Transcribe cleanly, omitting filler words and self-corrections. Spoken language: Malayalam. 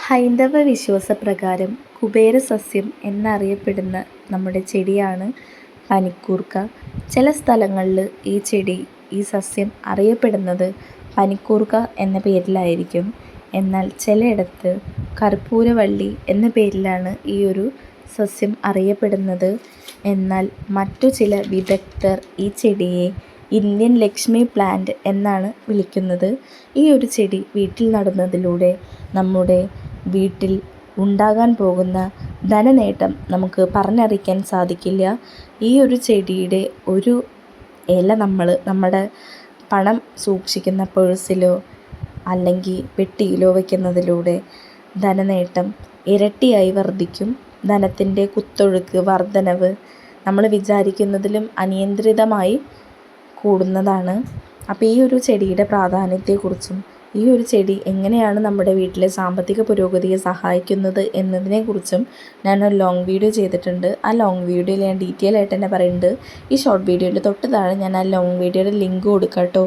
ഹൈന്ദവ വിശ്വാസപ്രകാരം കുബേരസസ്യം എന്നറിയപ്പെടുന്ന നമ്മുടെ ചെടിയാണ് പനിക്കൂർക്ക. ചില സ്ഥലങ്ങളിൽ ഈ സസ്യം അറിയപ്പെടുന്നത് പനിക്കൂർക്ക എന്ന പേരിലായിരിക്കും. എന്നാൽ ചിലയിടത്ത് കർപ്പൂരവള്ളി എന്ന പേരിലാണ് ഈ ഒരു സസ്യം അറിയപ്പെടുന്നത്. എന്നാൽ മറ്റു ചില വിദഗ്ധർ ഈ ചെടിയെ ഇന്ത്യൻ ലക്ഷ്മി പ്ലാന്റ് എന്നാണ് വിളിക്കുന്നത്. ഈ ഒരു ചെടി വീട്ടിൽ നടുന്നതിലൂടെ നമ്മുടെ വീട്ടിൽ ഉണ്ടാകാൻ പോകുന്ന ധനനേട്ടം നമുക്ക് പറഞ്ഞറിയിക്കാൻ സാധിക്കില്ല. ഈ ഒരു ചെടിയുടെ ഒരു ഇല നമ്മുടെ പണം സൂക്ഷിക്കുന്ന പേഴ്സിലോ അല്ലെങ്കിൽ പെട്ടിയിലോ വയ്ക്കുന്നതിലൂടെ ധനനേട്ടം ഇരട്ടിയായി വർദ്ധിക്കും. ധനത്തിൻ്റെ കുത്തൊഴുക്ക് വർധനവ് നമ്മൾ വിചാരിക്കുന്നതിലും അനിയന്ത്രിതമായി കൂടുന്നതാണ്. അപ്പോൾ ഈ ഒരു ചെടിയുടെ പ്രാധാന്യത്തെക്കുറിച്ചും ഈ ഒരു ചെടി എങ്ങനെയാണ് നമ്മുടെ വീട്ടിലെ സാമ്പത്തിക പുരോഗതിയെ സഹായിക്കുന്നത് എന്നതിനെക്കുറിച്ചും ഞാനൊരു ലോങ് വീഡിയോ ചെയ്തിട്ടുണ്ട്. ആ ലോങ് വീഡിയോയിൽ ഞാൻ ഡീറ്റെയിൽ ആയിട്ട് തന്നെ പറയുന്നുണ്ട്. ഈ ഷോർട്ട് വീഡിയോയുടെ തൊട്ട് താഴെ ഞാൻ ആ ലോങ് വീഡിയോയുടെ ലിങ്ക് കൊടുക്കാം കേട്ടോ.